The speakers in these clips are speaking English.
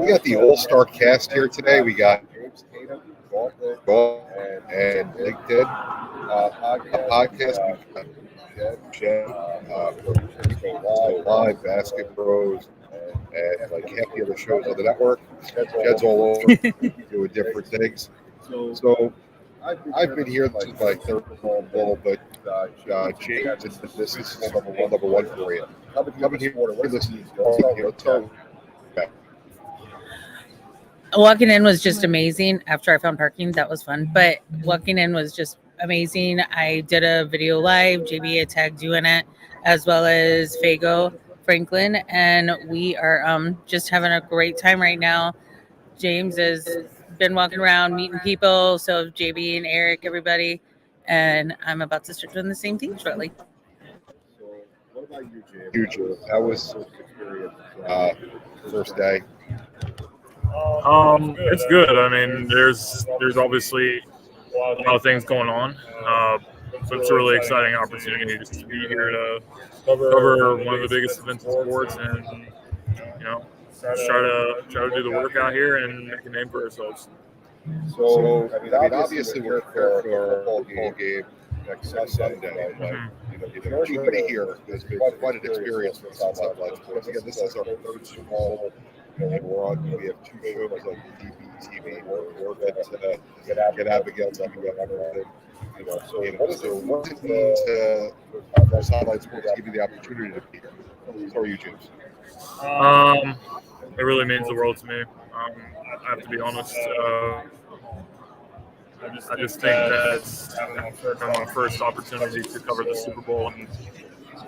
got the All-Star cast here today. We got Golf and LinkedIn podcast. We got Jen from Live, Basket Bros, and like half the other shows on the network. Jed's all over doing different things. So I've been here since my third ball, but James, this is number one for you. Coming here to listen to tell. Walking in was just amazing. After I found parking, that was fun. But walking in was just amazing. I did a video live. JB had tagged you in it, as well as Fago Franklin, and we are just having a great time right now. James has been walking around meeting people, so JB and Eric, everybody, and I'm about to start doing the same thing shortly. So, what about you, James? That was first day. It's good. I mean, there's obviously a lot of things going on, so it's a really exciting opportunity just to be here to cover one of the biggest events in sports, and try to do the work out here and make a name for ourselves. So I mean, obviously we're here for a football game next Sunday. But everybody here has been quite an experience for Sideline. Once again, this is our third Super Bowl. And we have two shows on DBTV. We're at Abigail, so what does it mean for Sideline Sports to give you the opportunity to be here? How are you, James? It really means the world to me. I have to be honest. I just think that's my first opportunity to cover the Super Bowl, and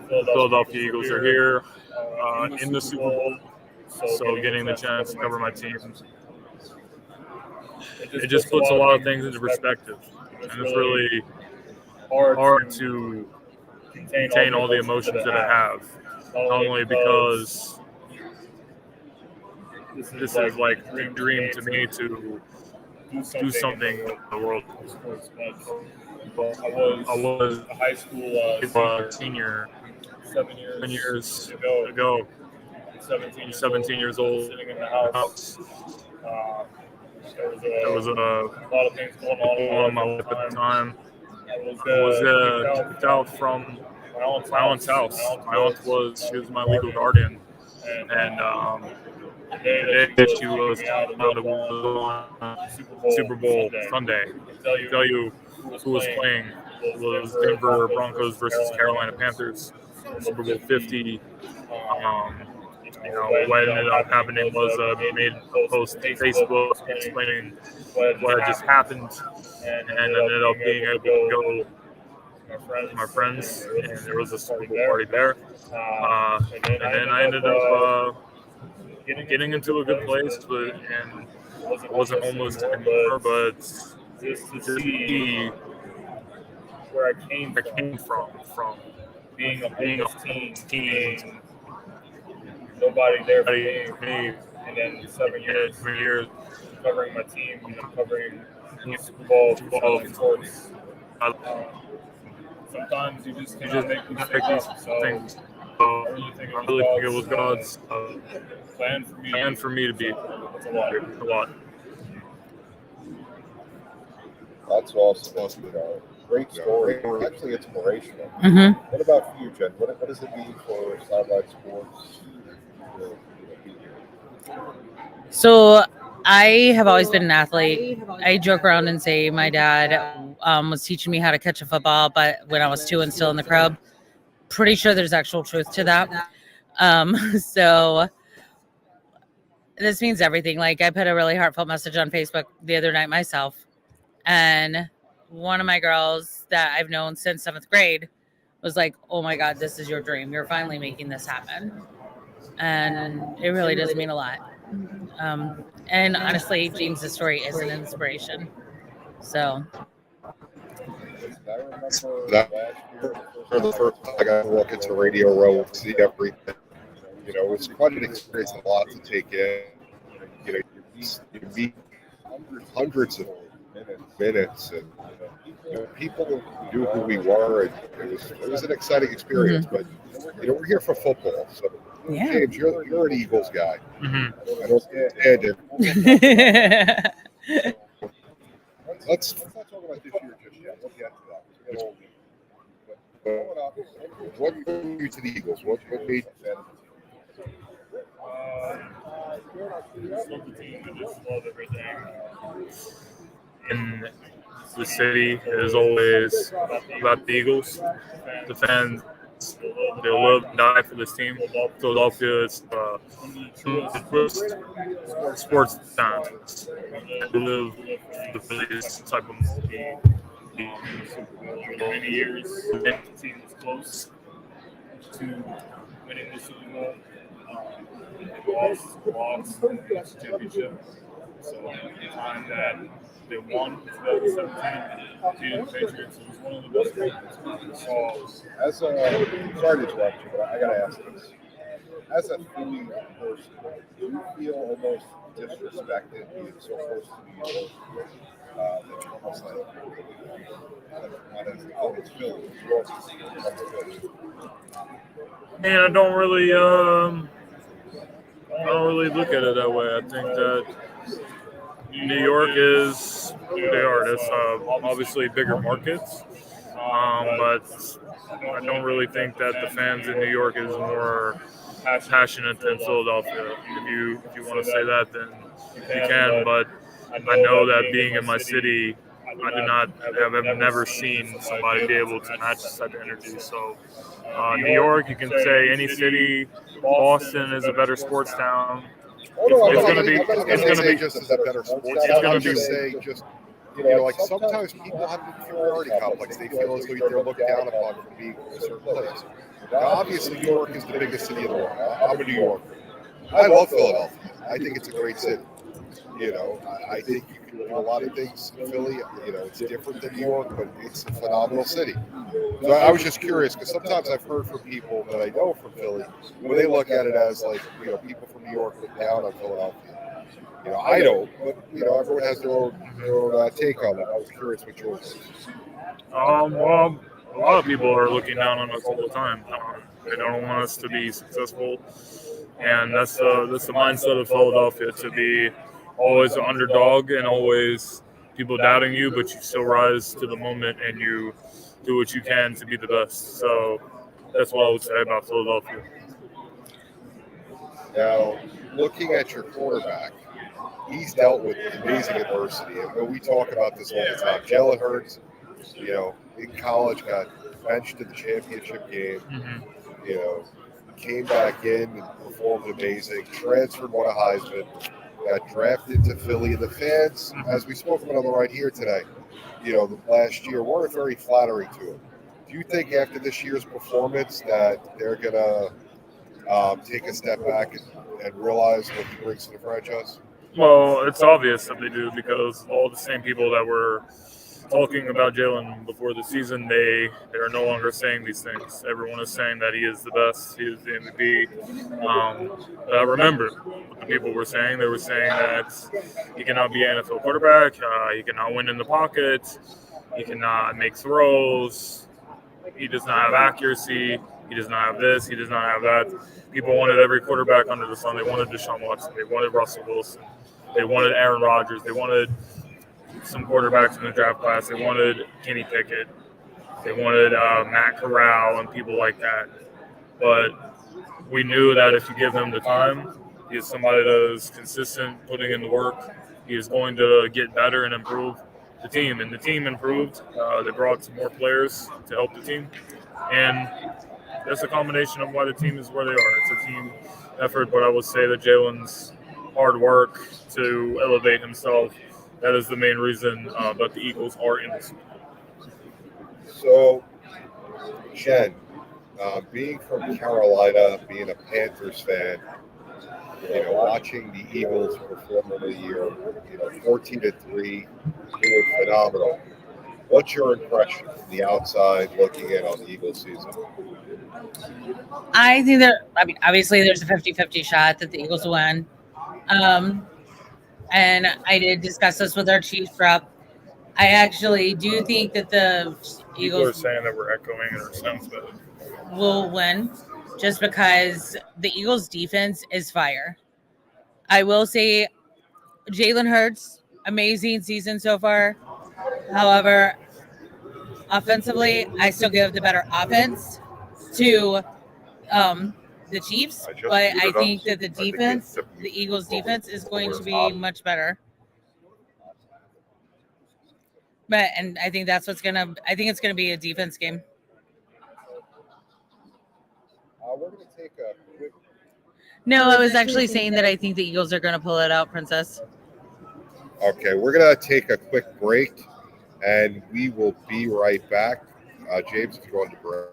the Philadelphia Eagles are here in the Super Bowl. So getting the chance to cover my team, it just puts a lot of things into perspective. And it's really hard to contain all the emotions that I have, not only because this is like a dream to me to do something in the world. I was a high school senior 7 years ago. 17 years old, sitting in the house. There was a lot of things going on in my life at the time. I was kicked out from my aunt's house. My aunt she was my legal guardian, and the day that she was on Super Bowl Sunday, to tell you who was playing was Denver Broncos versus Carolina Panthers, Super Bowl 50. What ended up happening was made a post on Facebook explaining what had just happened, and ended up being able to go with my friends, and there was a Super Bowl party there. And then I ended up getting into a good place, and I wasn't homeless anymore, but just to see where I came from being a homeless teen. Nobody there for me, and then 7 years covering my team, covering Super Bowl sports. Sometimes you just make these things. I really think it was God's plan for me to be. It's a lot. That's awesome. Great story. Actually, inspirational. Mm-hmm. What about you, Jen? What does it mean for Sideline Sports? So I have always been an athlete. I joke around and say my dad was teaching me how to catch a football, but when I was 2 and still in the crib. Pretty sure there's actual truth to that. So this means everything. Like, I put a really heartfelt message on Facebook the other night myself, and one of my girls that I've known since 7th grade was like, "Oh my God, this is your dream. You're finally making this happen." And it really does mean a lot. And honestly, James's story is an inspiration. So. For the first time I got to walk into Radio Row and see everything. It's quite an experience, a lot to take in. You meet hundreds of minutes, and people knew who we were, and it was an exciting experience. Mm-hmm. But we're here for football, so Yeah. James, you're an Eagles guy. Mhm. I don't stand it. Let's not talk about this year just yet. We'll get to that. We'll get all week. But what drew you to the Eagles? What made you fan of the team? Just love the team. I just love everything. In the city is always about the Eagles. The fans, they live and die for this team. Philadelphia is one of the truest sports towns. They live for the Phillies type of movie. Many years, the team was close to winning the Super Bowl. They lost the championship. So the time that they won 2017, beating the Patriots, it was one of the best games. So, Sorry to interrupt you, but I gotta ask this. As a Philly person, do you feel almost disrespected being so close to New York? That you're almost like oh, it's Philly. New York is Philly. and I don't really look at it that way. I think that New York is who they are. There's obviously bigger markets, but I don't really think that the fans in New York is more passionate than Philadelphia. If you want to say that, then you can. But I know that being in my city, I've never seen somebody be able to match this type of energy. So New York, you can say any city. Boston is a better sports town. It's going to be just as a better sports. It's going to be say just like sometimes people have an inferiority complex. They feel as though they're looked down upon for being in a certain place. Now, obviously, New York is the biggest city in the world. I'm a New Yorker. I love Philadelphia. I think it's a great city. I think you can do a lot of things in Philly. It's different than New York, but it's a phenomenal city. So I was just curious because sometimes I've heard from people that I know from Philly when they look at it as like, people from New York look down on Philadelphia. I don't, but everyone has their own take on that. I was curious what yours is. Well, a lot of people are looking down on us all the time. They don't want us to be successful, and that's the mindset of Philadelphia, to be always an underdog and always people doubting you, but you still rise to the moment and you do what you can to be the best. So that's what I would say about Philadelphia. Now, looking at your quarterback, he's dealt with amazing adversity, and we talk about this all the time. Jalen Hurts, in college got benched in the championship game. Mm-hmm. Came back in and performed amazing. Transferred, won a Heisman. Got drafted to Philly, and the fans, as we spoke about on the right here today, the last year weren't very flattering to him. Do you think after this year's performance that they're gonna take a step back and realize what he brings to the franchise? Well, it's obvious that they do, because all the same people that were talking about Jalen before the season, they are no longer saying these things. Everyone is saying that he is the best, he is the MVP. Remember what the people were saying. They were saying that he cannot be an NFL quarterback, he cannot win in the pocket, he cannot make throws, he does not have accuracy, he does not have this, he does not have that. People wanted every quarterback under the sun. They wanted Deshaun Watson, they wanted Russell Wilson, they wanted Aaron Rodgers, they wanted some quarterbacks in the draft class. They wanted Kenny Pickett. They wanted Matt Corral and people like that. But we knew that if you give him the time, he is somebody that is consistent, putting in the work. He is going to get better and improve the team. And the team improved. They brought some more players to help the team. And that's a combination of why the team is where they are. It's a team effort, but I would say that Jalen's hard work to elevate himself, that is the main reason that the Eagles are in this. So, Jen, being from Carolina, being a Panthers fan, watching the Eagles perform over the year, 14-3, doing phenomenal. What's your impression from the outside looking in on the Eagles season? I think obviously there's a 50-50 shot that the Eagles will win. And I did discuss this with our Chiefs rep. I actually do think that the People are Eagles saying that we're echoing and our sounds bad. will win just because the Eagles defense is fire. I will say Jalen Hurts, amazing season so far. However, offensively, I still give the better offense to the Chiefs, but I think that the defense, the Eagles defense, is going to be much better. And I think that's what's gonna. I think it's gonna be a defense game. We're going to take a quick. No, I was actually saying that I think the Eagles are gonna pull it out, Princess. Okay, we're going to take a quick break, and we will be right back. James, if you go on to break.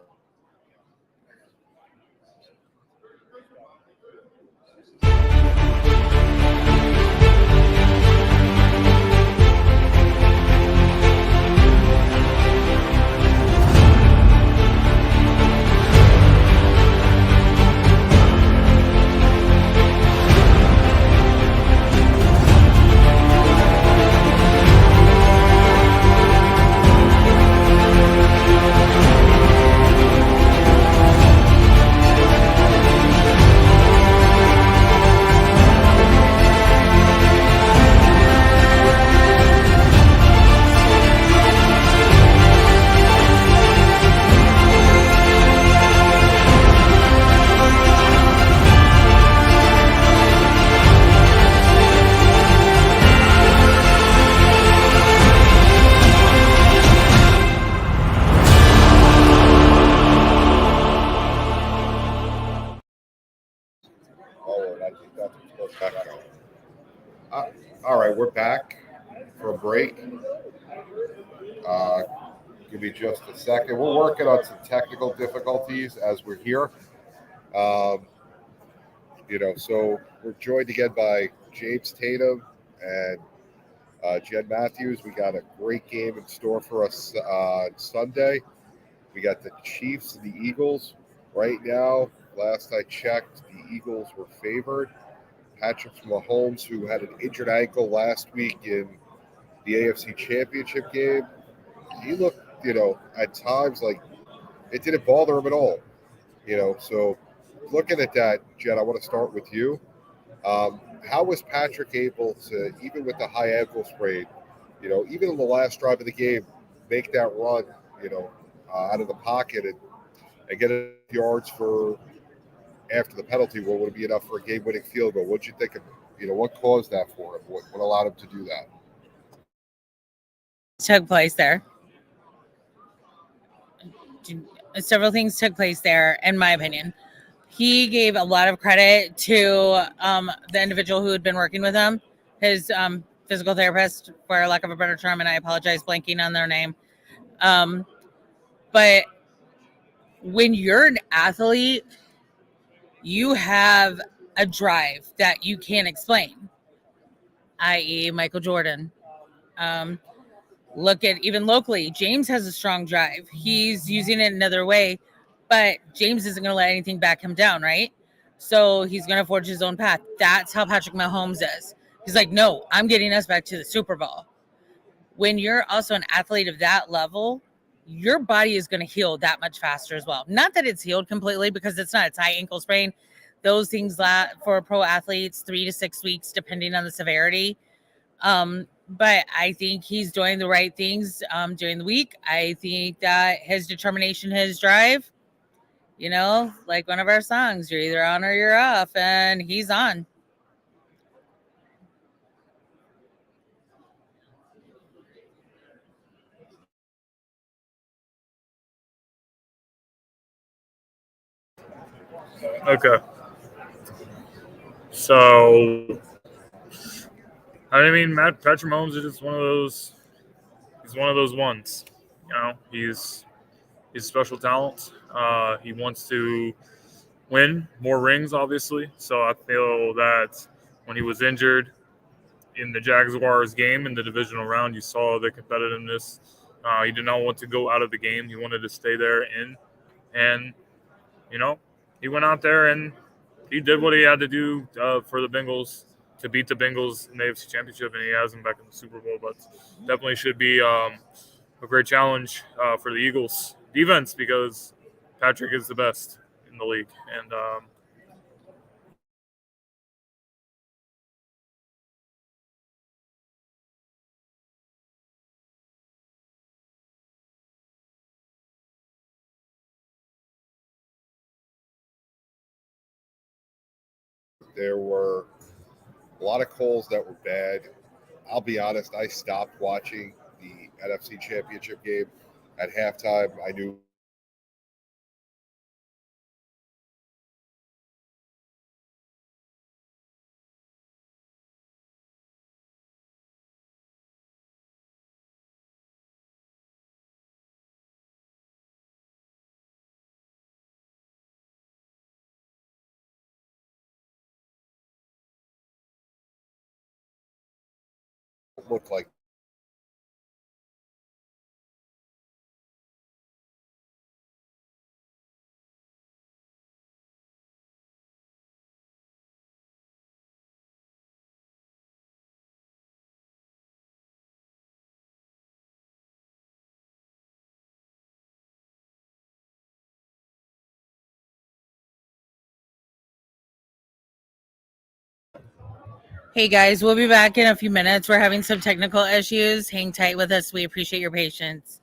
All right, we're back for a break. Give me just a second. We're working on some technical difficulties as we're here. Um, so we're joined again by James Tatum and Jen Matthews. We got a great game in store for us on Sunday. We got the Chiefs and the Eagles. Right now, last I checked, the Eagles were favored. Patrick Mahomes, who had an injured ankle last week in the AFC Championship game, he looked, at times like it didn't bother him at all. So looking at that, Jen, I want to start with you. How was Patrick able to, even with the high ankle sprain, even in the last drive of the game, make that run, out of the pocket and get yards for after the penalty? What would it be enough for a game-winning field goal? What did you think of, what caused that for him? What allowed him to do that? Took place there. Several things took place there, in my opinion. He gave a lot of credit to the individual who had been working with him, his physical therapist, for lack of a better term, and I apologize blanking on their name. But when you're an athlete, you have a drive that you can't explain, i.e. Michael Jordan. Look at even locally, James has a strong drive. He's using it another way, but James isn't going to let anything back him down, right? So he's going to forge his own path. That's how Patrick Mahomes is. He's like, no, I'm getting us back to the Super Bowl. When you're also an athlete of that level, your body is going to heal that much faster as well. Not that it's healed completely, because it's not. It's high ankle sprain. Those things for pro athletes, 3 to 6 weeks, depending on the severity. But I think he's doing the right things during the week. I think that his determination, his drive, like one of our songs, you're either on or you're off, and he's on. Okay. So, I mean, Patrick Mahomes is just one of those. He's one of those ones. He's a special talent. He wants to win more rings, obviously. So I feel that when he was injured in the Jaguars game in the divisional round, you saw the competitiveness. He did not want to go out of the game. He wanted to stay there and he went out there and he did what he had to do for the Bengals to beat the Bengals in the AFC Championship, and he has them back in the Super Bowl. But definitely should be a great challenge for the Eagles defense, because Patrick is the best in the league. And there were a lot of calls that were bad. I'll be honest, I stopped watching the NFC Championship game at halftime. I knew it looked like Hey guys, we'll be back in a few minutes. We're having some technical issues. Hang tight with us. We appreciate your patience.